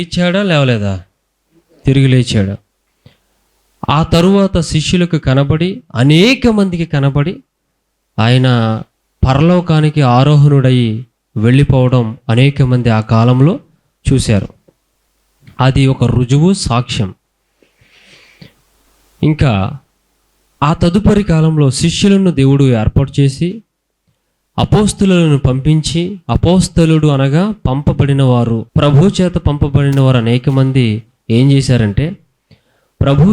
లేచాడా లేవలేదా? తిరిగి లేచాడు. ఆ తరువాత శిష్యులకు కనబడి, అనేక మందికి కనబడి, ఆయన పరలోకానికి ఆరోహణుడై వెళ్ళిపోవడం అనేక మంది ఆ కాలంలో చూశారు. అది ఒక రుజువు, సాక్ష్యం. ఇంకా ఆ తదుపరి కాలంలో శిష్యులను దేవుడు ఏర్పాటు చేసి అపోస్తలులను పంపించి, అపోస్తలుడు అనగా పంపబడిన వారు, ప్రభు చేత పంపబడిన వారు అనేక మంది ఏం చేశారంటే, ప్రభు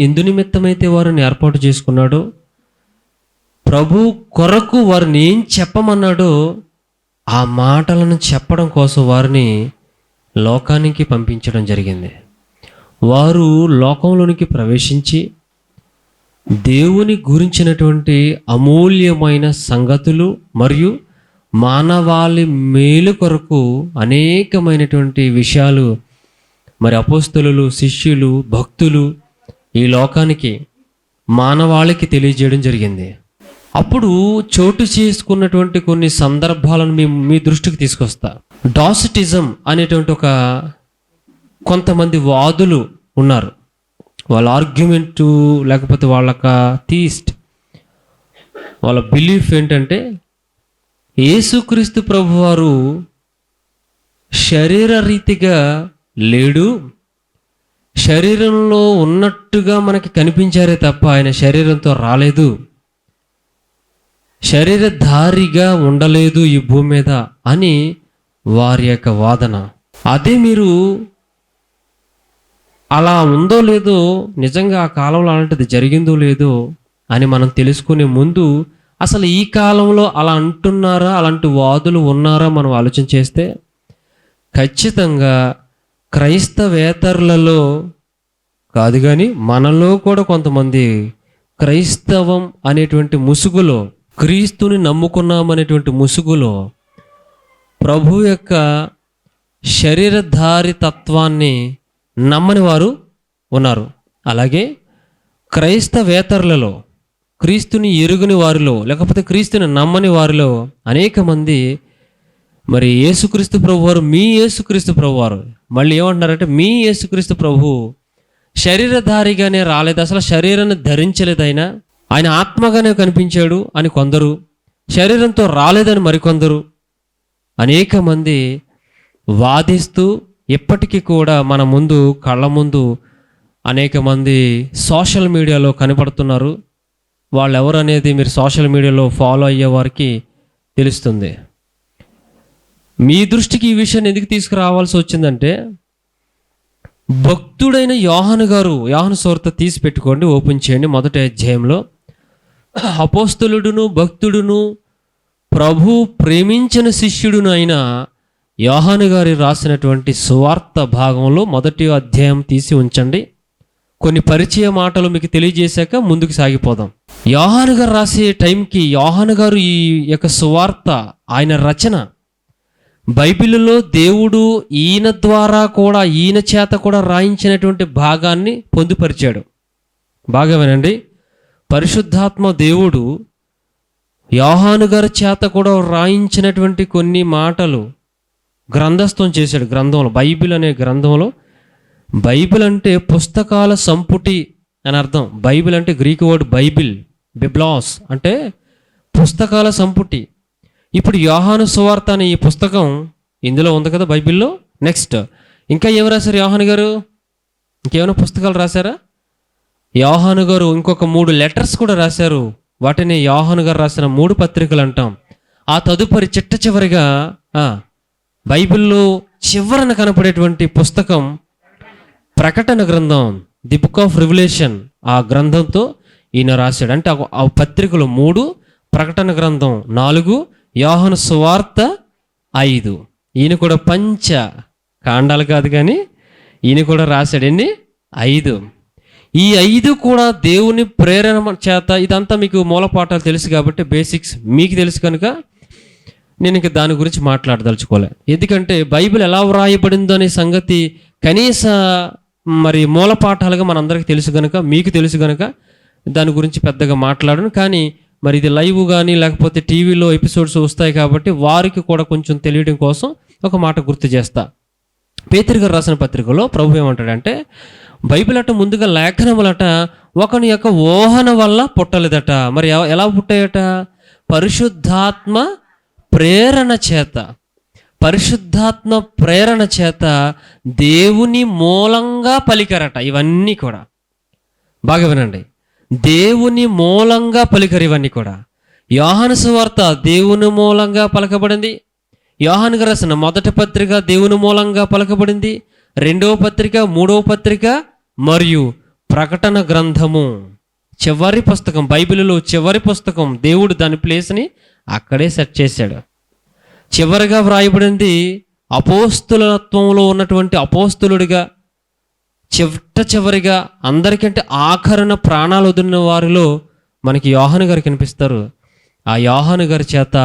ఎందు నిమిత్తమైతే వారిని ఏర్పాటు చేసుకున్నాడో, ప్రభు కొరకు వారిని ఏం చెప్పమన్నాడో ఆ మాటలను చెప్పడం కోసం వారిని లోకానికి పంపించడం జరిగింది. వారు లోకంలోనికి ప్రవేశించి దేవుని గురించినటువంటి అమూల్యమైన సంగతులు మరియు మానవాళి మేలు కొరకు అనేకమైనటువంటి విషయాలు మరి అపోస్తలులు, శిష్యులు, భక్తులు ఈ లోకానికి, మానవాళికి తెలియజేయడం జరిగింది. అప్పుడు చోటు చేసుకున్నటువంటి కొన్ని సందర్భాలను మీ దృష్టికి తీసుకొస్తా. డాసిటిజం అనేటువంటి కొంతమంది వాదులు ఉన్నారు. వాళ్ళ ఆర్గ్యుమెంటు లేకపోతే వాళ్ళ థీస్ట్, వాళ్ళ బిలీఫ్ ఏంటంటే, యేసుక్రీస్తు ప్రభువారు శరీర రీతిగా లేడు, శరీరంలో ఉన్నట్టుగా మనకి కనిపించారే తప్ప ఆయన శరీరంతో రాలేదు, శరీరధారిగా ఉండలేదు ఈ భూమి మీద అని వారి యొక్క వాదన. అదే మీరు అలా ఉందో లేదో, నిజంగా ఆ కాలంలో అలాంటిది జరిగిందో లేదో అని మనం తెలుసుకునే ముందు అసలు ఈ కాలంలో అలా అంటున్నారా, అలాంటి వాదులు ఉన్నారా మనం ఆలోచన చేస్తే ఖచ్చితంగా క్రైస్తవేతరులలో కాదు కానీ మనలో కూడా కొంతమంది క్రైస్తవం అనేటువంటి ముసుగులో, క్రీస్తుని నమ్ముకున్నామనేటువంటి ముసుగులో ప్రభు యొక్క శరీరధారి తత్వాన్ని నమ్మని వారు ఉన్నారు. అలాగే క్రైస్తవేతరులలో, క్రీస్తుని ఎరుగని వారిలో, లేకపోతే క్రీస్తుని నమ్మని వారిలో అనేక మంది మరి యేసుక్రీస్తు ప్రభువారు, మీ యేసుక్రీస్తు ప్రభువారు, మళ్ళీ ఏమంటున్నారంటే మీ యేసుక్రీస్తు ప్రభు శరీరధారిగానే రాలేదు, అసలు శరీరాన్ని ధరించలేదు, ఆయన ఆత్మగానే కనిపించాడు అని కొందరు, శరీరంతో రాలేదని మరికొందరు, అనేక మంది వాదిస్తూ ఇప్పటికీ కూడా మన ముందు, కళ్ళ ముందు అనేక మంది సోషల్ మీడియాలో కనపడుతున్నారు. వాళ్ళు ఎవరు అనేది మీరు సోషల్ మీడియాలో ఫాలో అయ్యే వారికి తెలుస్తుంది. మీ దృష్టికి ఈ విషయాన్ని ఎందుకు తీసుకురావాల్సి వచ్చిందంటే, భక్తుడైన యోహాను గారు, యోహాను సువార్త తీసి పెట్టుకోండి, ఓపెన్ చేయండి. మొదటి అధ్యాయంలో అపోస్తలుడును భక్తుడును ప్రభు ప్రేమించిన శిష్యుడును అయిన యోహాను గారి రాసినటువంటి సువార్త భాగంలో మొదటి అధ్యాయం తీసి ఉంచండి. కొన్ని పరిచయ మాటలు మీకు తెలియజేశాక ముందుకు సాగిపోదాం. యోహాను గారు రాసే టైంకి, యోహాను గారు ఈ యొక్క సువార్త, ఆయన రచన, బైబిల్లో దేవుడు ఈయన ద్వారా కూడా, ఈయన చేత కూడా రాయించినటువంటి భాగాన్ని పొందుపరిచాడు. బాగా వినండి. పరిశుద్ధాత్మ దేవుడు యోహాను గారి చేత కూడా రాయించినటువంటి కొన్ని మాటలు గ్రంథస్థం చేశాడు. గ్రంథంలో, బైబిల్ అనే గ్రంథంలో, బైబిల్ అంటే పుస్తకాల సంపుటి అని అర్థం. బైబిల్ అంటే గ్రీకు వర్డ్ బైబిల్, బిబ్లాస్ అంటే పుస్తకాల సంపుటి. ఇప్పుడు యోహాను సువార్త అనే ఈ పుస్తకం ఇందులో ఉంది కదా బైబిల్లో. నెక్స్ట్ ఇంకా ఏం రాశారు యోహాను గారు? ఇంకేమైనా పుస్తకాలు రాశారా? యోహాను గారు ఇంకొక 3 లెటర్స్ కూడా రాశారు. వాటిని యోహాను గారు రాసిన 3 పత్రికలు అంటాం. ఆ తదుపరి చిట్ట చివరిగా బైబిల్లో చివరన కనపడేటువంటి పుస్తకం ప్రకటన గ్రంథం, ది బుక్ ఆఫ్ రివల్యూషన్. ఆ గ్రంథంతో ఈయన రాశాడు. అంటే ఆ పత్రికలు 3, ప్రకటన గ్రంథం 4, యోహాను సువార్త 5. ఈయన కూడా పంచ కాండాలు కాదు కానీ ఈయన కూడా రాశాడు. ఎన్ని? 5. ఈ 5 కూడా దేవుని ప్రేరణ చేత. ఇదంతా మీకు మూలపాఠాలు తెలుసు కాబట్టి, బేసిక్స్ మీకు తెలుసు కనుక నేను ఇంక దాని గురించి మాట్లాడదలుచుకోలే. ఎందుకంటే బైబిల్ ఎలా వ్రాయబడిందో అనే సంగతి కనీస మరి మూలపాఠాలుగా మనందరికీ తెలుసు కనుక, మీకు తెలుసు కనుక దాని గురించి పెద్దగా మాట్లాడను. కానీ మరి ఇది లైవ్ కానీ లేకపోతే టీవీలో ఎపిసోడ్స్ వస్తాయి కాబట్టి వారికి కూడా కొంచెం తెలియడం కోసం ఒక మాట గుర్తు చేస్తా. పేతురు గారు రాసిన పత్రికలో ప్రభు ఏమంటాడంటే, బైబిల్ అట ముందుగా లేఖనములట ఒకని యొక్క ఊహన వల్ల పుట్టలేదట. మరి ఎలా పుట్టాయట? పరిశుద్ధాత్మ ప్రేరణ చేత. పరిశుద్ధాత్మ ప్రేరణ చేత దేవుని మూలంగా పలికారట. ఇవన్నీ కూడా బాగా వినండి, దేవుని మూలంగా పలికారు ఇవన్నీ కూడా. యోహాను సువార్త దేవుని మూలంగా పలకబడింది. యోహాను గారు రాసిన మొదటి పత్రిక దేవుని మూలంగా పలకబడింది. రెండవ పత్రిక, మూడవ పత్రిక మరియు ప్రకటన గ్రంథము, చివరి పుస్తకం, బైబిల్లో చివరి పుస్తకం. దేవుడు దాని ప్లేస్ని అక్కడే సెట్ చేశాడు. చివరిగా వ్రాయబడింది అపోస్తులత్వంలో ఉన్నటువంటి అపోస్తులుడిగా, చివరిగా అందరికంటే ఆఖరణ ప్రాణాలు వదిలిన వారిలో మనకి యోహాను గారు కనిపిస్తారు. ఆ యోహాను గారి చేత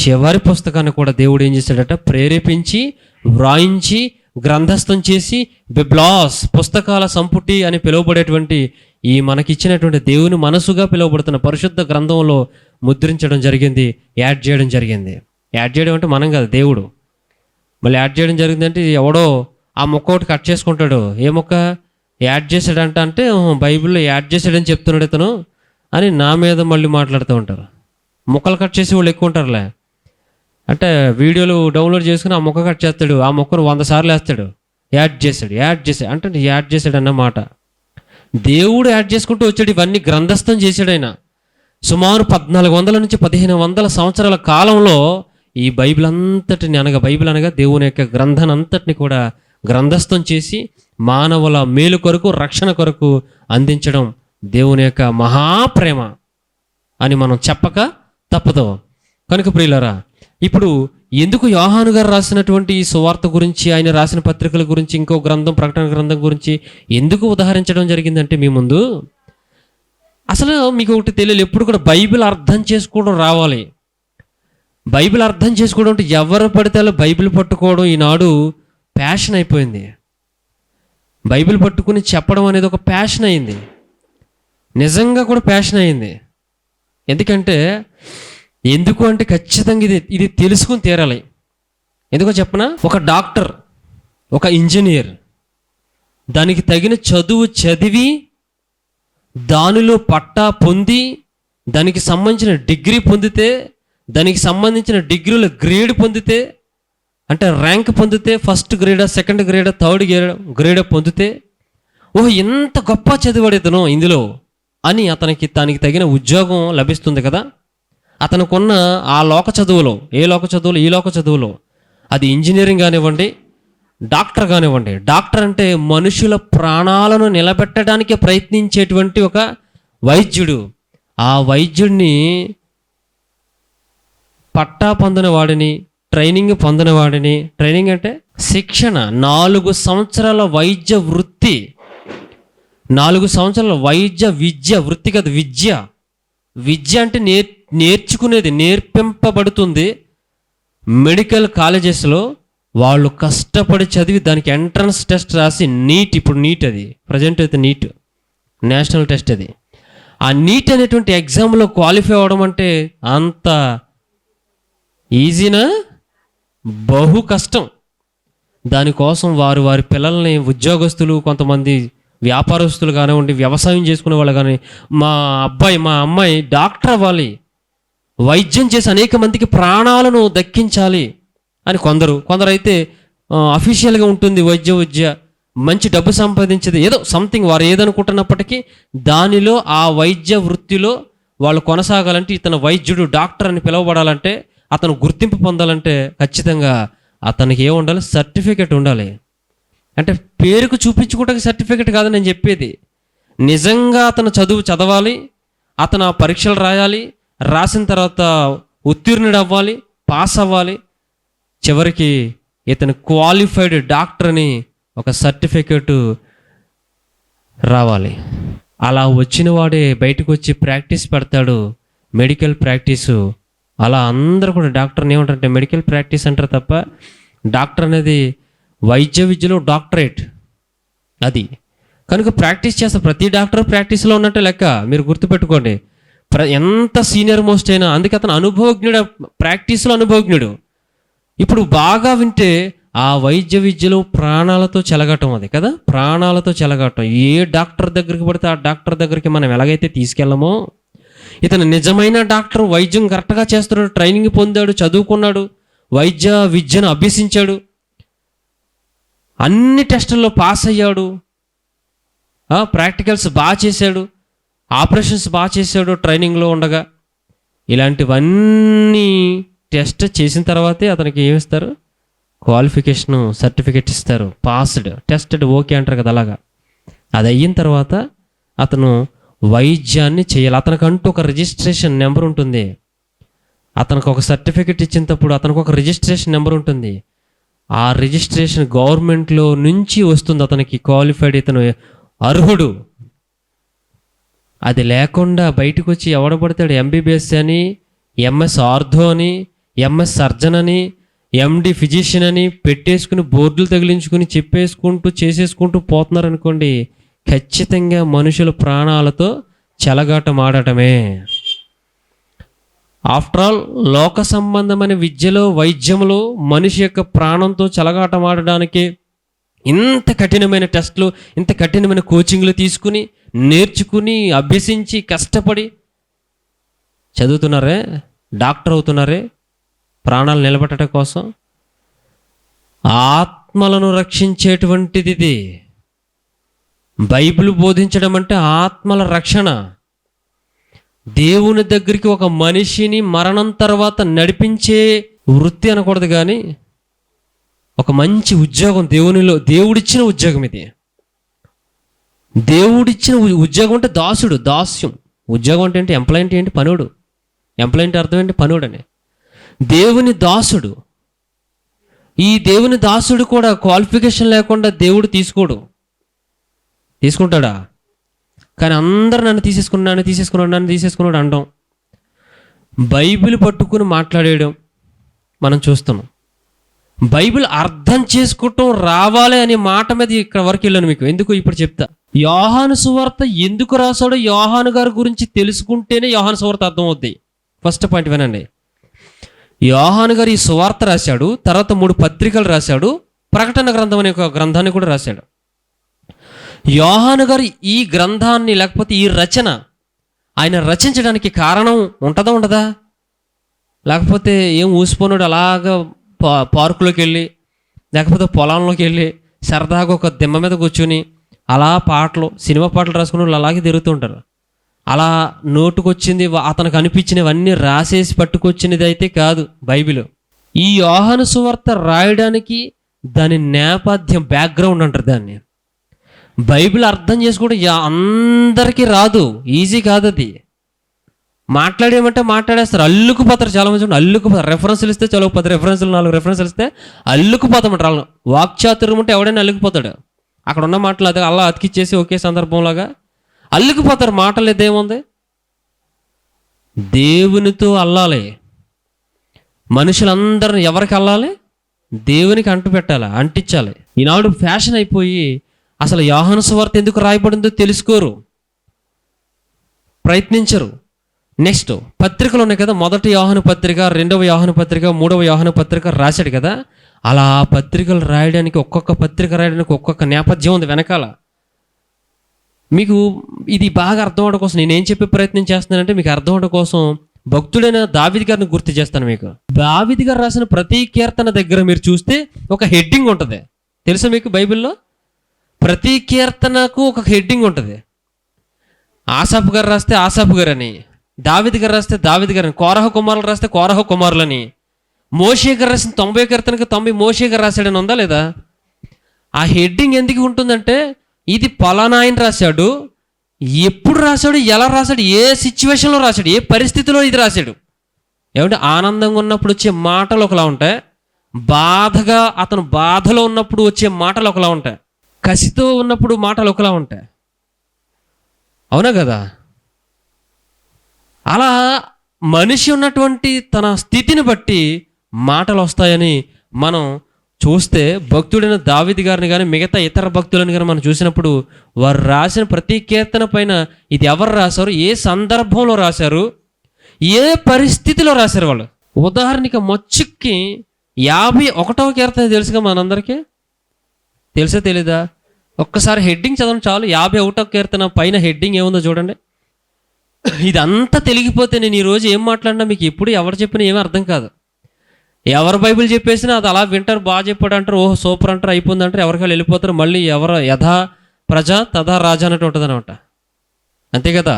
చివరి పుస్తకాన్ని కూడా దేవుడు ఏం చేశాడట? ప్రేరేపించి, వ్రాయించి, గ్రంథస్థం చేసి, బిబ్లాస్ పుస్తకాల సంపుటి అని పిలువబడేటువంటి ఈ మనకిచ్చినటువంటి దేవుని మనసుగా పిలువబడుతున్న పరిశుద్ధ గ్రంథంలో ముద్రించడం జరిగింది, యాడ్ చేయడం జరిగింది. యాడ్ చేయడం అంటే మనం కాదు, దేవుడు. మళ్ళీ యాడ్ చేయడం జరిగిందంటే ఎవడో ఆ మొక్క ఒకటి కట్ చేసుకుంటాడు. ఏ మొక్క యాడ్ చేశాడంట అంటే, బైబిల్లో యాడ్ చేశాడని చెప్తున్నాడు ఇతను అని నా మీద మళ్ళీ మాట్లాడుతూ ఉంటారు. మొక్కలు కట్ చేసే వాళ్ళు ఎక్కువ ఉంటారులే. అంటే వీడియోలు డౌన్లోడ్ చేసుకుని ఆ మొక్క కట్ చేస్తాడు, ఆ మొక్కను 100 సార్లు వేస్తాడు. యాడ్ చేశాడు అంటే యాడ్ చేశాడు అన్నమాట. దేవుడు యాడ్ చేసుకుంటూ వచ్చాడు. ఇవన్నీ గ్రంథస్థం చేశాడు ఆయన. సుమారు 1400 నుంచి 1500 సంవత్సరాల కాలంలో ఈ బైబిల్ అంతటిని బైబిల్ అనగా దేవుని యొక్క గ్రంథాన్ని అంతటిని కూడా గ్రంథస్థం చేసి మానవుల మేలు కొరకు, రక్షణ కొరకు అందించడం దేవుని యొక్క మహాప్రేమ అని మనం చెప్పక తప్పదు. కనుక ప్రియులారా, ఇప్పుడు ఎందుకు యోహాను గారు రాసినటువంటి ఈ సువార్త గురించి, ఆయన రాసిన పత్రికల గురించి, ఇంకో గ్రంథం ప్రకటన గ్రంథం గురించి ఎందుకు ఉదహరించడం జరిగిందంటే, మీ ముందు అసలు మీకు ఒకటి తెలియదు, ఎప్పుడు కూడా బైబిల్ అర్థం చేసుకోవడం రావాలి. బైబిల్ అర్థం చేసుకోవడం అంటే ఎవరు పడితే అలా బైబిల్ పట్టుకోవడం ఈనాడు ప్యాషన్ అయిపోయింది. బైబిల్ పట్టుకుని చెప్పడం అనేది ఒక ప్యాషన్ అయింది, నిజంగా కూడా ప్యాషన్ అయింది. ఎందుకు అంటే ఖచ్చితంగా ఇది తెలుసుకుని తీరాలి. ఎందుకో చెప్పనా? ఒక డాక్టర్, ఒక ఇంజనీర్ దానికి తగిన చదువు చదివి, దానిలో పట్టా పొంది, దానికి సంబంధించిన డిగ్రీ పొందితే, దానికి సంబంధించిన డిగ్రీలో గ్రేడ్ పొందితే, అంటే ర్యాంక్ పొందితే, ఫస్ట్ గ్రేడా, సెకండ్ గ్రేడా, థర్డ్ గ్రేడా పొందితే, ఎంత గొప్ప చదివాడితను ఇందులో అని దానికి తగిన ఉద్యోగం లభిస్తుంది కదా. అతనుకున్న ఆ లోక చదువులో, ఈ లోక చదువులో అది ఇంజనీరింగ్ కానివ్వండి, డాక్టర్ కానివ్వండి. డాక్టర్ అంటే మనుషుల ప్రాణాలను నిలబెట్టడానికి ప్రయత్నించేటువంటి ఒక వైద్యుడు. ఆ వైద్యుడిని పట్టా పొందిన వాడిని, ట్రైనింగ్ పొందిన వాడిని, ట్రైనింగ్ అంటే శిక్షణ, 4 సంవత్సరాల వైద్య వృత్తి, 4 సంవత్సరాల విద్య, వృత్తి కాదు విద్య అంటే నేర్చుకునేది, నేర్పింపబడుతుంది. మెడికల్ కాలేజెస్లో వాళ్ళు కష్టపడి చదివి దానికి ఎంట్రన్స్ టెస్ట్ రాసి, ఇప్పుడు నీట్, అది ప్రజెంట్ అయితే నీట్ నేషనల్ టెస్ట్, అది ఆ నీట్ అనేటువంటి ఎగ్జామ్లో క్వాలిఫై అవ్వడం అంటే అంత ఈజీనా? బహు కష్టం. దానికోసం వారి పిల్లల్ని, ఉద్యోగస్తులు, కొంతమంది వ్యాపారస్తులు కానివ్వండి, వ్యవసాయం చేసుకునే వాళ్ళు కానీ, మా అమ్మాయి డాక్టర్ అవ్వాలి, వైద్యం చేసి అనేక మందికి ప్రాణాలను దక్కించాలి అని కొందరు అయితే అఫీషియల్గా ఉంటుంది విద్య, మంచి డబ్బు సంపాదించేది, ఏదో సంథింగ్ వారు ఏదనుకుంటున్నప్పటికీ దానిలో ఆ వైద్య వృత్తిలో వాళ్ళు కొనసాగాలంటే, ఇతను వైద్యుడు, డాక్టర్ అని పిలువబడాలంటే, అతను గుర్తింపు పొందాలంటే ఖచ్చితంగా అతనికి ఉండాలి? సర్టిఫికెట్ ఉండాలి. అంటే పేరుకు చూపించుకోవడానికి సర్టిఫికెట్ కాదని నేను చెప్పేది. నిజంగా అతను చదవాలి, అతను ఆ పరీక్షలు రాయాలి, రాసిన తర్వాత ఉత్తీర్ణుడు అవ్వాలి, పాస్ అవ్వాలి, చివరికి ఇతను క్వాలిఫైడ్ డాక్టర్ అని ఒక సర్టిఫికెట్ రావాలి. అలా వచ్చిన వాడే బయటకు వచ్చి ప్రాక్టీస్ పెడతాడు, మెడికల్ ప్రాక్టీసు. అలా అందరూ కూడా డాక్టర్ని ఏమంటారంటే మెడికల్ ప్రాక్టీస్ అంటారు తప్ప, డాక్టర్ అనేది వైద్య విద్యలో డాక్టరేట్ అది. కనుక ప్రాక్టీస్ చేస్తే ప్రతి డాక్టర్ ప్రాక్టీస్లో ఉన్నట్టే లెక్క. మీరు గుర్తుపెట్టుకోండి, ఎంత సీనియర్ మోస్ట్ అయినా. అందుకే అతను అనుభవజ్ఞుడు, ప్రాక్టీస్లో అనుభవజ్ఞుడు. ఇప్పుడు బాగా వింటే ఆ వైద్య విద్యలో ప్రాణాలతో చెలగటం, అది కదా, ప్రాణాలతో చెలగటం. ఏ డాక్టర్ దగ్గరికి పడితే ఆ డాక్టర్ దగ్గరికి మనం ఎలాగైతే తీసుకెళ్ళమో, ఇతను నిజమైన డాక్టర్, వైద్యం కరెక్ట్గా చేస్తున్నాడు, ట్రైనింగ్ పొందాడు, చదువుకున్నాడు, వైద్య విద్యను అభ్యసించాడు, అన్ని టెస్టుల్లో పాస్ అయ్యాడు, ప్రాక్టికల్స్ బాగా చేశాడు, ఆపరేషన్స్ బాగా చేశాడు ట్రైనింగ్లో ఉండగా. ఇలాంటివన్నీ టెస్ట్ చేసిన తర్వాతే అతనికి ఏమిస్తారు? క్వాలిఫికేషను సర్టిఫికెట్ ఇస్తారు. పాస్డ్, టెస్టెడ్, ఓకే అంటారు కదా, అలాగా. అది అయిన తర్వాత అతను వైద్యాన్ని చేయాలి. అతనికంటూ ఒక రిజిస్ట్రేషన్ నెంబర్ ఉంటుంది. అతనికి ఒక సర్టిఫికెట్ ఇచ్చినప్పుడు అతనికి ఒక రిజిస్ట్రేషన్ నెంబర్ ఉంటుంది. ఆ రిజిస్ట్రేషన్ గవర్నమెంట్లో నుంచి వస్తుంది. అతనికి క్వాలిఫైడ్, ఇతను అర్హుడు. అది లేకుండా బయటకు వచ్చి ఎవడబడతాడు ఎంబీబీఎస్ అని, ఎంఎస్ ఆర్థో అని, ఎంఎస్ సర్జన్ అని, ఎండి ఫిజిషియన్ అని పెట్టేసుకుని బోర్డులు తగిలించుకుని చెప్పేసుకుంటూ చేసేసుకుంటూ పోతున్నారు అనుకోండి, ఖచ్చితంగా మనుషుల ప్రాణాలతో చెలగాటమాడటమే. ఆఫ్టర్ ఆల్, లోక సంబంధమైన విద్యలో, వైద్యంలో మనిషి యొక్క ప్రాణంతో చెలగాటమాడడానికి ఇంత కఠినమైన టెస్టులు, ఇంత కఠినమైన కోచింగ్లు తీసుకుని, నేర్చుకుని, అభ్యసించి, కష్టపడి చదువుతున్నారే, డాక్టర్ అవుతున్నారే ప్రాణాలు నిలబెట్టడం కోసం. ఆత్మలను రక్షించేటువంటిది ఇది. బైబిల్ బోధించడం అంటే ఆత్మల రక్షణ. దేవుని దగ్గరికి ఒక మనిషిని మరణం తర్వాత నడిపించే వృత్తి అనకూడదు, కానీ ఒక మంచి ఉద్యోగం, దేవునిలో దేవుడిచ్చిన ఉద్యోగం ఇది. దేవుడిచ్చిన ఉద్యోగం అంటే దాసుడు, దాస్యం. ఉద్యోగం అంటే ఏంటి? ఎంప్లాయ్ అంటే ఏంటి? పనుడు. ఎంప్లాయ్ అంటే అర్థం ఏంటి? పనుడు అని. దేవుని దాసుడు. ఈ దేవుని దాసుడు కూడా క్వాలిఫికేషన్ లేకుండా దేవుడు తీసుకుంటాడా? కానీ అందరు నన్ను తీసేసుకున్నాడు అనడం, బైబిల్ పట్టుకుని మాట్లాడేయడం మనం చూస్తున్నాం. బైబిల్ అర్థం చేసుకోవటం రావాలి అనే మాట మీద ఇక్కడ వరకు వెళ్ళాను మీకు. ఎందుకు ఇప్పుడు చెప్తా. యోహాను సువార్త ఎందుకు రాశాడో యోహాను గారి గురించి తెలుసుకుంటేనే యోహాను సువార్త అర్థం అవుద్ది. ఫస్ట్ పాయింట్ వినండి. యోహాను గారు ఈ సువార్త రాశాడు, తర్వాత 3 పత్రికలు రాశాడు, ప్రకటన గ్రంథం అనే ఒక గ్రంథాన్ని కూడా రాశాడు. యోహాను గారు ఈ గ్రంథాన్ని, లేకపోతే ఈ రచన ఆయన రచించడానికి కారణం ఉంటుందా ఉండదా? లేకపోతే ఏం ఊసిపోనాడు అలాగా పార్కులోకి వెళ్ళి, లేకపోతే పొలంలోకి వెళ్ళి సరదాగా ఒక దిమ్మ మీద కూర్చుని అలా పాటలు, సినిమా పాటలు రాసుకుని వాళ్ళు అలాగే తిరుగుతూ ఉంటారు. అలా నోటుకొచ్చింది, అతనికి అనిపించినవన్నీ రాసేసి పట్టుకొచ్చినది అయితే కాదు బైబిల్. ఈ యోహాను సువార్త రాయడానికి దాని నేపథ్యం, బ్యాక్గ్రౌండ్ అంటారు దాన్ని. బైబిల్ అర్థం చేసుకోవడం అందరికీ రాదు, ఈజీ కాదు అది. మాట్లాడేమంటే మాట్లాడేస్తారు, అల్లుకుపోతారు. చాలా మంది అల్లుకుపోతారు. రెఫరెన్స్లు ఇస్తే చలో 10 రెఫరెన్స్లు, 4 రెఫరెన్స్లు ఇస్తే అల్లుకుపోతామంటారు. వాళ్ళు వాక్చాతుర్యం ఉంటే ఎవడైనా అల్లుకుపోతాడు. అక్కడ ఉన్న మాటలు అది అలా అతికిచ్చేసి ఒకే సందర్భంలాగా అల్లుకుపోతారు. మాటలు ఇదేముంది? దేవునితో అల్లాలి. మనుషులందరిని ఎవరికి అల్లాలి? దేవునికి అంటు పెట్టాలి, అంటించాలి. ఈనాడు ఫ్యాషన్ అయిపోయి అసలు యోహాను సువార్త ఎందుకు రాయబడిందో తెలుసుకోరు, ప్రయత్నించరు. నెక్స్ట్ పత్రికలు ఉన్నాయి కదా, 1 యోహాను పత్రిక, 2వ యోహాను పత్రిక, 3వ యోహాను పత్రిక రాశాడు కదా. అలా ఆ పత్రికలు రాయడానికి, ఒక్కొక్క పత్రిక రాయడానికి ఒక్కొక్క నేపథ్యం ఉంది వెనకాల. మీకు ఇది బాగా అర్థం అవడం కోసం నేనేం చెప్పే ప్రయత్నం చేస్తున్నానంటే, మీకు అర్థం అవడం కోసం భక్తుడైన దావీదు గారిని గుర్తు చేస్తాను మీకు. దావీదు గారు రాసిన ప్రతి కీర్తన దగ్గర మీరు చూస్తే ఒక హెడ్డింగ్ ఉంటుంది. తెలుసా మీకు? బైబిల్లో ప్రతి కీర్తనకు ఒక హెడ్డింగ్ ఉంటుంది. ఆసాపు గారు రాస్తే ఆసాపు గారు అని, దావీదు గారు రాస్తే దావీదు గారు అని, కోరహ కుమారులు రాస్తే కోరహ కుమారులని, మోషే గారు రాసిన 90 కీర్తనకి 90 మోషే గారు రాశాడని ఉందా లేదా? ఆ హెడ్డింగ్ ఎందుకు ఉంటుందంటే, ఇది పలానా ఆయన రాశాడు, ఎప్పుడు రాశాడు, ఎలా రాశాడు, ఏ సిచ్యువేషన్లో రాశాడు, ఏ పరిస్థితిలో ఇది రాశాడు. ఏమంటే ఆనందంగా ఉన్నప్పుడు వచ్చే మాటలు ఒకలా ఉంటాయి, బాధగా అతను బాధలో ఉన్నప్పుడు వచ్చే మాటలు ఒకలా ఉంటాయి, కసితో ఉన్నప్పుడు మాటలు ఒకలా ఉంటాయి. అవునా కదా? అలా మనిషి ఉన్నటువంటి తన స్థితిని బట్టి మాటలు వస్తాయని మనం చూస్తే, భక్తుడైన దావీదు గారిని కానీ మిగతా ఇతర భక్తులను కానీ మనం చూసినప్పుడు, వారు రాసిన ప్రతి కీర్తన పైన ఇది ఎవరు రాశారు, ఏ సందర్భంలో రాశారు, ఏ పరిస్థితిలో రాశారు వాళ్ళు. ఉదాహరణకి మచ్చుక్కి 51వ కీర్తన తెలుసుగా మనందరికీ, తెలుసా తెలీదా? ఒక్కసారి హెడ్డింగ్ చదవండి చాలు. 51వ కీర్తన పైన హెడ్డింగ్ ఏముందో చూడండి. ఇదంతా తెలిగిపోతే నేను ఈరోజు ఏం మాట్లాడినా మీకు ఎప్పుడు ఎవరు చెప్పినా ఏమీ అర్థం కాదు. ఎవరు బైబిల్ చెప్పేసినా అది అలా వింటారు, బాగా చెప్పాడు అంటారు, ఓహో సూపర్ అంటారు, అయిపోయింది అంటారు, ఎవరికాళ్ళు వెళ్ళిపోతారు. మళ్ళీ ఎవరు యథా ప్రజ తథా రాజా అన్నట్టు ఉంటుంది అనమాట. అంతే కదా.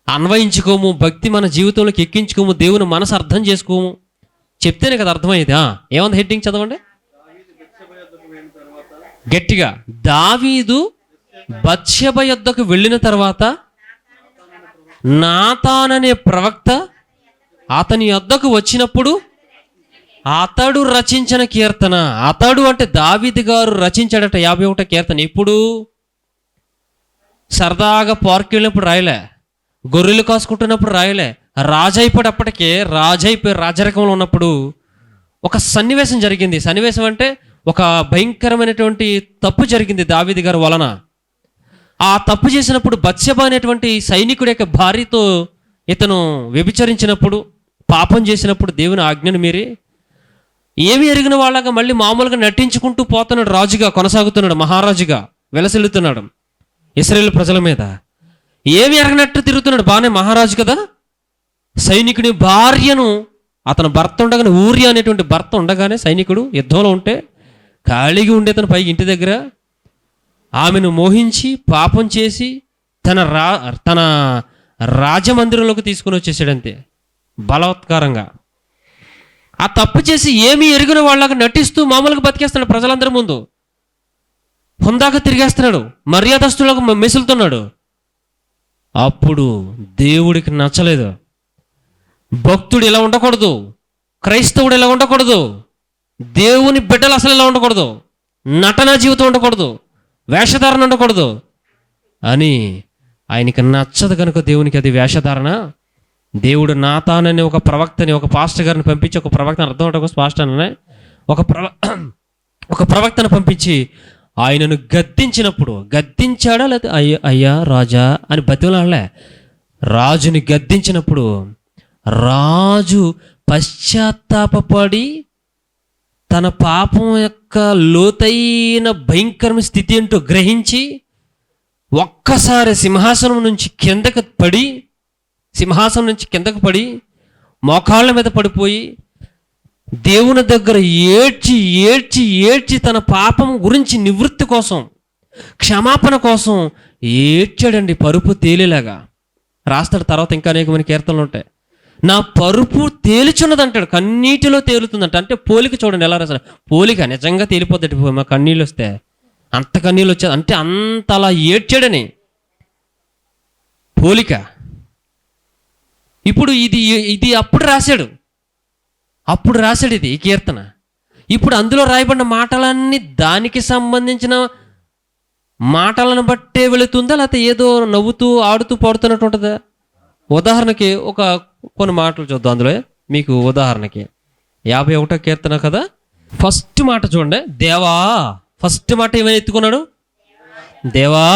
అన్వయించుకోము, భక్తి మన జీవితంలోకి ఎక్కించుకోము, దేవుని మనసు అర్థం చేసుకోము. చెప్తేనే కదా అర్థమయ్యేది. ఏముంది హెడ్డింగ్ చదవండి గట్టిగా. దావీదు బత్షెబ యొద్దకు వెళ్ళిన తర్వాత నాతాననే ప్రవక్త అతని యొద్దకు వచ్చినప్పుడు అతడు రచించిన కీర్తన. అతడు అంటే దావీదు గారు రచించాడట 51వ కీర్తన. ఇప్పుడు సరదాగా పార్క్ వెళ్ళినప్పుడు రాయలే, గొర్రెలు కాసుకుంటున్నప్పుడు రాయలే, రాజైపోయేటప్పటికే రాజైపోయి రాజరకంలో ఉన్నప్పుడు ఒక సన్నివేశం జరిగింది. సన్నివేశం అంటే ఒక భయంకరమైనటువంటి తప్పు జరిగింది దావీదు గారి వలన. ఆ తప్పు చేసినప్పుడు బత్షెబ అనేటువంటి సైనికుడి యొక్క భార్యతో ఇతను వ్యభిచరించినప్పుడు, పాపం చేసినప్పుడు దేవుని ఆజ్ఞను మీరి ఏమి ఎరిగిన వాళ్ళగా మళ్ళీ మామూలుగా నటించుకుంటూ పోతున్నాడు, రాజుగా కొనసాగుతున్నాడు, మహారాజుగా వెలసిల్లుతున్నాడు ఇశ్రాయేలు ప్రజల మీద. ఏమి ఎరగనట్టు తిరుగుతున్నాడు, బాగానే మహారాజు కదా. సైనికుడి భార్యను, అతను భర్త ఉండగానే, ఊర్య అనేటువంటి భర్త ఉండగానే, సైనికుడు యుద్ధంలో ఉంటే ఖాళీగా ఉండే తన పైకి ఇంటి దగ్గర ఆమెను మోహించి పాపం చేసి తన రాజమందిరంలోకి తీసుకుని వచ్చేసాడంతే బలాత్కారంగా. ఆ తప్పు చేసి ఏమీ ఎరిగిన వాళ్ళగా నటిస్తూ మామూలుగా బతికేస్తున్నాడు ప్రజలందరి ముందు, హుందాగా తిరిగేస్తున్నాడు, మర్యాదస్తులకు మెసులుతున్నాడు. అప్పుడు దేవుడికి నచ్చలేదు. భక్తుడు ఇలా ఉండకూడదు, క్రైస్తవుడు ఇలా ఉండకూడదు, దేవుని బిడ్డలు అసలు ఇలా ఉండకూడదు, నటన జీవితం ఉండకూడదు, వేషధారణ ఉండకూడదు అని ఆయనకి నచ్చదు కనుక దేవునికి అది వేషధారణ. దేవుడు నాతానని ఒక ప్రవక్తని, ఒక పాస్టర్ గారిని పంపించి, ఒక ప్రవక్తని అర్థం అవడం కోసం పాస్టర్ అనే ఒక ప్రవక్తను పంపించి ఆయనను గద్దించినప్పుడు, గద్దించాడా లేదా అయ్యా రాజా అని బతిమలాడలే, రాజుని గద్దించినప్పుడు రాజు పశ్చాత్తాపడి తన పాపం యొక్క లోతైన భయంకరమైన స్థితి ఏంటో గ్రహించి ఒక్కసారి సింహాసనం నుంచి కిందకు పడి మోకాళ్ళ మీద పడిపోయి దేవుని దగ్గర ఏడ్చి తన పాపం గురించి నివృత్తి కోసం, క్షమాపణ కోసం ఏడ్చాడండి, పరుపు తేలిలాగా. రాస్తాడు తర్వాత ఇంకా అనేకమైన కీర్తనలు ఉంటాయి. నా పరుపు తేలిచున్నది అంటాడు, కన్నీటిలో తేలుతుందంట. అంటే పోలిక చూడండి ఎలా రాశాడు. పోలిక నిజంగా తేలిపోద్ది, మా కన్నీళ్ళు వస్తే అంత కన్నీళ్ళు వచ్చేది అంటే అంత అలా ఏడ్చాడని పోలిక. ఇప్పుడు ఇది అప్పుడు రాశాడు ఇది ఈ కీర్తన. ఇప్పుడు అందులో రాయబడిన మాటలన్నీ దానికి సంబంధించిన మాటలను బట్టే వెళుతుందా, లేకపోతే ఏదో నవ్వుతూ ఆడుతూ పాడుతున్నట్టు ఉంటుందా? ఉదాహరణకి కొన్ని మాటలు చూద్దాం. అందులో మీకు ఉదాహరణకి 51వ కీర్తన కదా, ఫస్ట్ మాట చూడండి. దేవా, ఫస్ట్ మాట ఏమైనా ఎత్తుకున్నాడు? దేవా.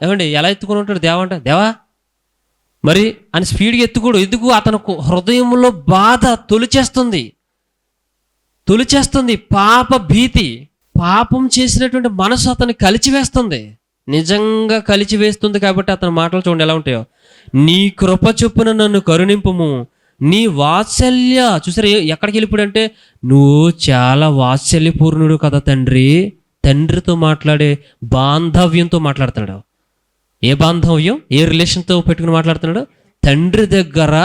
ఏమండి ఎలా ఎత్తుకుని ఉంటాడు దేవా అంటే? దేవా మరి అని స్పీడ్గా ఎత్తుకోడు. ఎందుకు? అతను హృదయంలో బాధ తొలిచేస్తుంది పాప భీతి, పాపం చేసినటువంటి మనసు అతన్ని కలిచివేస్తుంది, నిజంగా కలిచివేస్తుంది. కాబట్టి అతని మాటలు చూడండి ఎలా ఉంటాయో. నీ కృప చొప్పున నన్ను కరుణింపుము, నీ వాత్సల్య. చూసారు ఎక్కడికి వెళ్ళిపోయాడంటే, నువ్వు చాలా వాత్సల్యపూర్ణుడు కదా తండ్రి. తండ్రితో మాట్లాడే బాంధవ్యంతో మాట్లాడుతున్నాడు. ఏ బాంధవ్యం, ఏ రిలేషన్తో పెట్టుకుని మాట్లాడుతున్నాడు? తండ్రి దగ్గర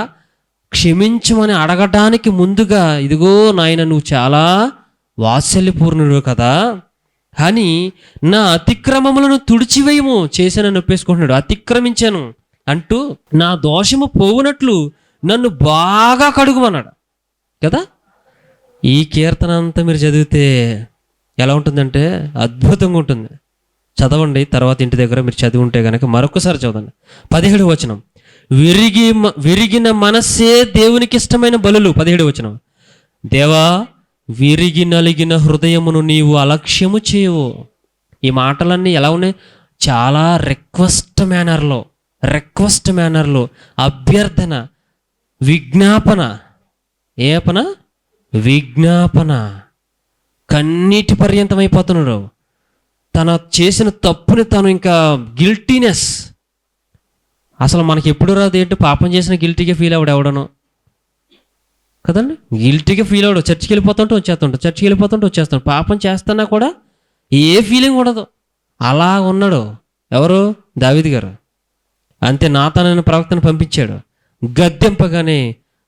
క్షమించమని అడగటానికి ముందుగా, ఇదిగో నాయన నువ్వు చాలా వాత్సల్యపూర్ణుడు కదా అని నా అతిక్రమములను తుడిచివేయము, చేశాను నొప్పేసుకుంటున్నాడు. అతిక్రమించాను అంటూ నా దోషము పోవునట్లు నన్ను బాగా కడుగుమన్నాడు కదా. ఈ కీర్తన అంతా మీరు చదివితే ఎలా ఉంటుందంటే అద్భుతంగా ఉంటుంది. చదవండి తర్వాత ఇంటి దగ్గర మీరు చదివి ఉంటే కనుక మరొకసారి చదవండి. 17వ వచనం, విరిగిన మనస్సే దేవునికి ఇష్టమైన బలులు. 17వ వచనం, దేవా విరిగి నలిగిన హృదయమును నీవు అలక్ష్యము చేయవు. ఈ మాటలన్నీ ఎలా ఉన్నాయి? చాలా రిక్వెస్ట్ మేనర్లో అభ్యర్థన, విజ్ఞాపన. విజ్ఞాపన కన్నీటి పర్యంతం అయిపోతున్నాడు. తన చేసిన తప్పుని తను ఇంకా గిల్టీనెస్. అసలు మనకి ఎప్పుడు రాదు ఏంటి, పాపం చేసిన గిల్టీగా ఫీల్ అవ్వడు ఎవడనో కదండి. గిల్టీగా ఫీల్ అవ్వడు. చర్చికి వెళ్ళిపోతుంటే వచ్చేస్తాడు. పాపం చేస్తున్నా కూడా ఏ ఫీలింగ్ ఉండదు. అలా ఉన్నాడు ఎవరు? దావీదు గారు. అంతే, నాతానైన ప్రవక్తను పంపించాడు. గద్దెంపగానే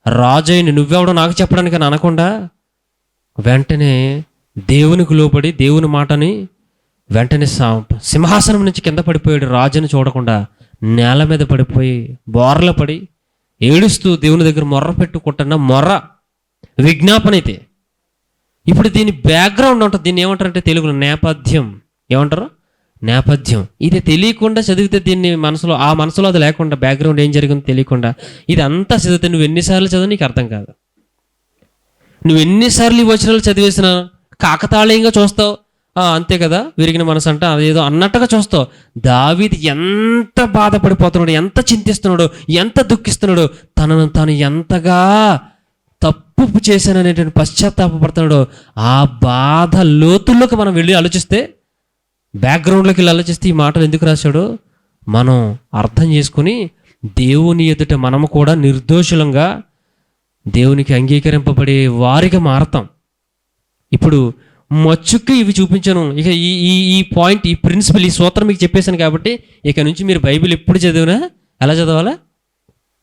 రాజైని నువ్వెవడో నాకు చెప్పడానికి అని అనకుండా వెంటనే దేవునికి లోబడి దేవుని మాటని వెంటనే సింహాసనం నుంచి కింద పడిపోయాడు. రాజుని చూడకుండా నేల మీద పడిపోయి బోర్ల పడి ఏడుస్తూ దేవుని దగ్గర మొర్ర పెట్టుకుంటున్న మొర్ర విజ్ఞాపన అయితే. ఇప్పుడు దీని బ్యాక్గ్రౌండ్ ఉంటుంది. దీన్ని ఏమంటారంటే తెలుగులో నేపథ్యం. ఏమంటారు? నేపథ్యం. ఇది తెలియకుండా చదివితే దీన్ని మనసులో అది లేకుండా బ్యాక్గ్రౌండ్ ఏం జరిగిందో తెలియకుండా ఇది అంతా చదివితే నువ్వు ఎన్నిసార్లు చదివి నీకు అర్థం కాదు. నువ్వు ఎన్నిసార్లు ఈ వచనాలు చదివేసినా కాకతాళీయంగా చూస్తావు. అంతే కదా, విరిగిన మనసు అంట అదేదో అన్నట్టుగా చూస్తావు. దావీదు ఎంత బాధపడిపోతున్నాడు, ఎంత చింతిస్తున్నాడు, ఎంత దుఃఖిస్తున్నాడు, తనను తాను ఎంతగా తప్పు చేశాననేటువంటి పశ్చాత్తాపడుతున్నాడు. ఆ బాధ లోతుల్లోకి మనం వెళ్ళి ఆలోచిస్తే, బ్యాక్గ్రౌండ్లోకి వెళ్ళి ఆలోచిస్తే ఈ మాటలు ఎందుకు రాశాడో మనం అర్థం చేసుకుని దేవుని ఎదుట మనము కూడా నిర్దోషులంగా దేవునికి అంగీకరింపబడే వారిగా మారతాం. ఇప్పుడు మచ్చుక్కి ఇవి చూపించాను. ఇక ఈ పాయింట్, ఈ ప్రిన్సిపల్, ఈ సూత్రం మీకు చెప్పేశాను కాబట్టి ఇక నుంచి మీరు బైబిల్ ఎప్పుడు చదివినా ఎలా చదవాలా?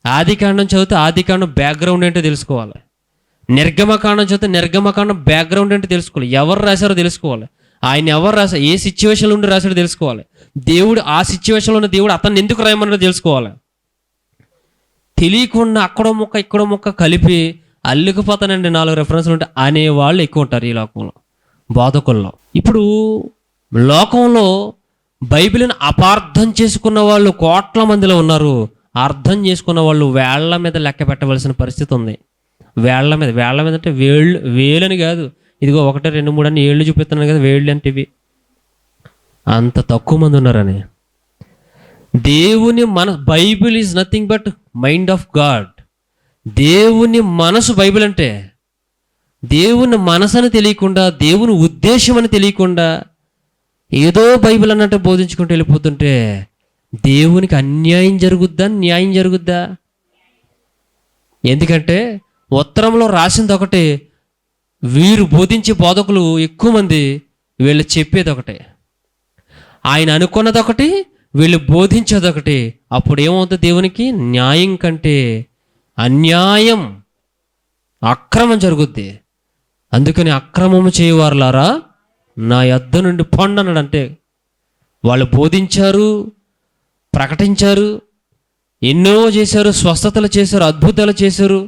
ఆదికాండం చదివితే ఆదికాండం బ్యాక్గ్రౌండ్ ఏంటో తెలుసుకోవాలి. నిర్గమకాండం చదివితే నిర్గమకాండం బ్యాక్గ్రౌండ్ ఏంటో తెలుసుకోవాలి. ఎవరు రాశారో తెలుసుకోవాలి. ఆయన ఎవరు రాశారు, ఏ సిచ్యువేషన్లో ఉండి రాశాడో తెలుసుకోవాలి. దేవుడు ఆ సిచ్యువేషన్లో ఉన్న దేవుడు అతన్ని ఎందుకు రాయమన్నాడో తెలుసుకోవాలి. తెలియకుండా అక్కడో మొక్క ఇక్కడో మొక్క కలిపి అల్లుకుపోతానండి 4 రెఫరెన్స్లు ఉంటే అనేవాళ్ళు ఎక్కువ ఉంటారు ఈ లోకంలో, బోధకుల్లో. ఇప్పుడు లోకంలో బైబిల్ని అపార్థం చేసుకున్న వాళ్ళు కోట్ల మందిలో ఉన్నారు. అర్థం చేసుకున్న వాళ్ళు వేళ్ల మీద లెక్క పెట్టవలసిన పరిస్థితి ఉంది. వేళ్ల మీద అంటే వేలని కాదు, ఇదిగో 1, 2, 3 అని ఏళ్ళు చూపిస్తున్నాను కదా, వేళ్ళు అంటే ఇవి. అంత తక్కువ మంది ఉన్నారని. దేవుని Bible is nothing but mind of God. దేవుని మనసు బైబిల్ అంటే. దేవుని మనసు అని తెలియకుండా, దేవుని ఉద్దేశం అని తెలియకుండా ఏదో బైబిల్ అన్నట్టు బోధించుకుంటూ వెళ్ళిపోతుంటే దేవునికి అన్యాయం జరుగుద్దా, న్యాయం జరుగుద్దా? ఎందుకంటే ఉత్తరంలో రాసింది ఒకటే, వీరు బోధించే బోధకులు ఎక్కువ మంది, వీళ్ళు చెప్పేది ఒకటే, ఆయన అనుకున్నది ఒకటి, వీళ్ళు బోధించేది ఒకటి. అప్పుడు ఏమవుతుంది? దేవునికి న్యాయం కంటే అన్యాయం, అక్రమం జరుగుద్ది. అందుకని అక్రమము చేయవారులారా నా యొద్ద నుండి పొండి అన్నాడు. అంటే వాళ్ళు బోధించారు, ప్రకటించారు, ఎన్నో చేశారు, స్వస్థతలు చేశారు, అద్భుతాలు చేశారు,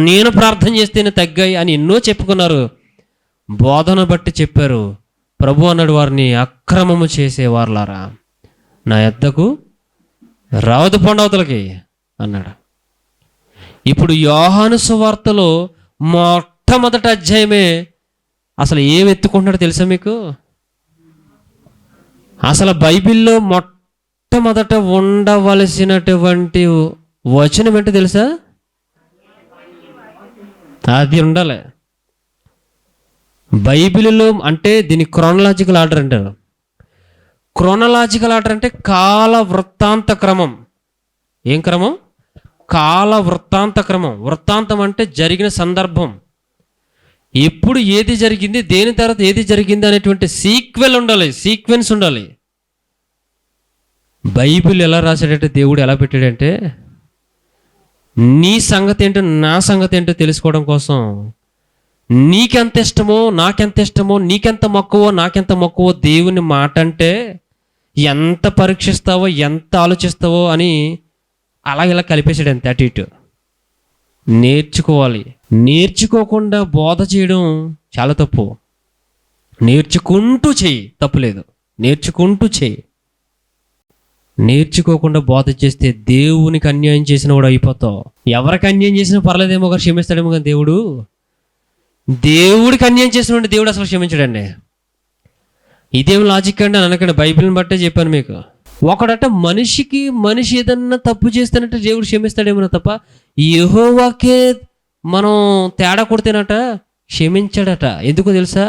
నేను ప్రార్థన చేస్తేనే తగ్గాయి అని ఎన్నో చెప్పుకున్నారు. బోధన బట్టి చెప్పారు. ప్రభు అన్నాడు, వారిని అక్రమము చేసేవారులారా నా యొద్దకు రావద్దు, పొండవతలకి అన్నాడు. ఇప్పుడు యోహాను సువార్తలో మొట్టమొదటి అధ్యాయమే అసలు ఏం ఎత్తుకుంటున్నాడో తెలుసా మీకు? అసలు బైబిల్లో మొట్టమొదట ఉండవలసినటువంటి వచనం ఏంటో తెలుసా? అది ఉండాలి బైబిల్లో. అంటే దీన్ని క్రోనలాజికల్ ఆర్డర్ అంటారు. క్రోనలాజికల్ ఆర్డర్ అంటే కాల వృత్తాంత క్రమం. ఏం క్రమం? కాల వృత్తాంత క్రమం. వృత్తాంతం అంటే జరిగిన సందర్భం, ఎప్పుడు ఏది జరిగింది, దేని తర్వాత ఏది జరిగింది అనేటువంటి సీక్వెన్స్ ఉండాలి. బైబిల్ ఎలా రాశాడంటే, దేవుడు ఎలా పెట్టాడంటే, నీ సంగతి ఏంటో నా సంగతి ఏంటో తెలుసుకోవడం కోసం నీకెంత ఇష్టమో నాకెంత ఇష్టమో, నీకెంత మక్కువో నాకెంత మక్కువో దేవుని మాట అంటే ఎంత పరీక్షిస్తావో, ఎంత ఆలోచిస్తావో అని అలా ఇలా కలిపేసాడు. అంతే, అటు ఇటు. నేర్చుకోవాలి. నేర్చుకోకుండా బోధ చేయడం చాలా తప్పు. నేర్చుకుంటూ చెయ్యి, తప్పులేదు. నేర్చుకుంటూ చెయ్యి. నేర్చుకోకుండా బోధ చేస్తే దేవునికి అన్యాయం చేసిన వాడు అయిపోతావు. ఎవరికి అన్యాయం చేసినా పర్లేదేమో, కానీ క్షమిస్తాడేమో, కానీ దేవుడికి అన్యాయం చేసిన దేవుడు అసలు క్షమించడండి. ఇదేం లాజిక్ అండి అని అనకండి, బైబిల్ని బట్టే చెప్పాను మీకు. ఒకడట మనిషి ఏదన్నా తప్పు చేస్తానంటే దేవుడు క్షమిస్తాడేమో తప్ప, యెహోవాకే మనం తేడా కొడితేనట క్షమించాడట. ఎందుకో తెలుసా?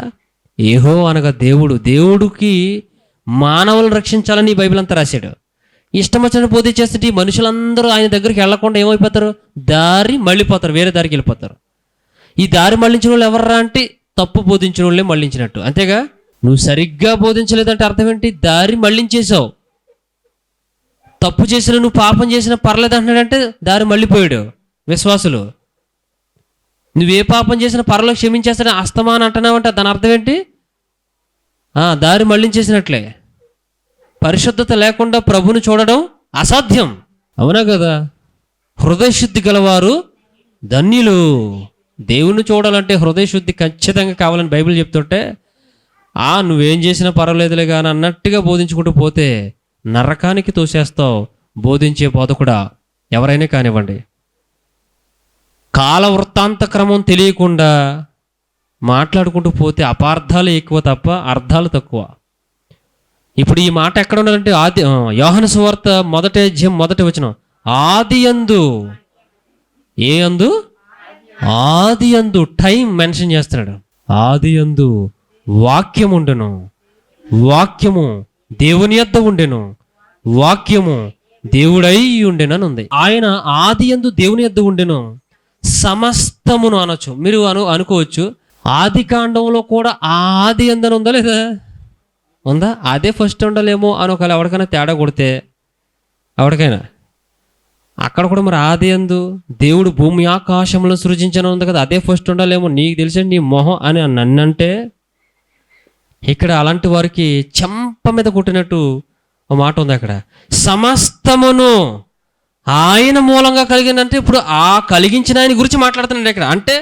ఏహో అనగా దేవుడు. దేవుడికి మానవులను రక్షించాలని ఈ బైబిల్ అంతా రాశాడు. ఇష్టం వచ్చినట్టు బోధించేస్తుంటే ఈ మనుషులందరూ ఆయన దగ్గరికి వెళ్లకుండా ఏమైపోతారు? దారి మళ్ళీపోతారు, వేరే దారికి వెళ్ళిపోతారు. ఈ దారి మళ్ళించిన వాళ్ళు ఎవర్రా అంటే తప్పు బోధించిన వాళ్ళే మళ్ళించినట్టు. అంతేగా, నువ్వు సరిగ్గా బోధించలేదంటే అర్థం ఏంటి? దారి మళ్ళించేసావు. తప్పు చేసిన, నువ్వు పాపం చేసినా పర్లేదు అంటున్నాడంటే దారి మళ్ళీపోయాడు విశ్వాసులు. నువ్వే పాపం చేసినా పర్లేదు క్షమించేస్తాడని అస్తమానం అంటున్నావంటే దాని అర్థం ఏంటి? దారి మళ్ళించేసినట్లే. పరిశుద్ధత లేకుండా ప్రభుని చూడడం అసాధ్యం. అవునా కదా? హృదయశుద్ధి గలవారు ధన్యులు. దేవుని చూడాలంటే హృదయశుద్ధి ఖచ్చితంగా కావాలని బైబిల్ చెప్తుంటే నువ్వేం చేసినా పర్వాలేదులే కానీ అన్నట్టుగా బోధించుకుంటూ పోతే నరకానికి తోసేస్తావు. బోధించే బోధకుడా ఎవరైనా కానివ్వండి. కాల వృత్తాంత క్రమం తెలియకుండా మాట్లాడుకుంటూ పోతే అపార్థాలు ఎక్కువ తప్ప అర్థాలు తక్కువ. ఇప్పుడు ఈ మాట ఎక్కడ ఉండాలంటే యోహాను సువార్త 1వ అధ్యాయం 1వ వచనం, ఆది యందు. ఏ యందు? ఆది యందు. టైం మెన్షన్ చేస్తున్నాడు. ఆది యందు వాక్యం ఉండెను, వాక్యము దేవుని యొద్ద ఉండెను, వాక్యము దేవుడై ఉండెను అని ఉంది. ఆయన ఆది యందు దేవుని యొద్ద ఉండెను. సమస్తమును అనొచ్చు. మీరు అనుకోవచ్చు ఆది కాండంలో కూడా ఆది యందని ఉందా లేదా? ఉందా? అదే ఫస్ట్ ఉండాలేమో అని ఒకవేళ ఎవరికైనా తేడా కొడితే, ఎవరికైనా అక్కడ కూడా మరి ఆది యందు దేవుడు భూమి ఆకాశంలో సృజించను ఉంది కదా, అదే ఫస్ట్ ఉండాలేమో. నీకు తెలిసి నీ మొహం అని నన్నంటే ఇక్కడ అలాంటి వారికి చెంప మీద కొట్టినట్టు ఒక మాట ఉంది అక్కడ. సమస్తమును ఆయన మూలంగా కలిగిందంటే ఇప్పుడు కలిగించిన ఆయన గురించి మాట్లాడుతున్నాడు ఇక్కడ. అంటే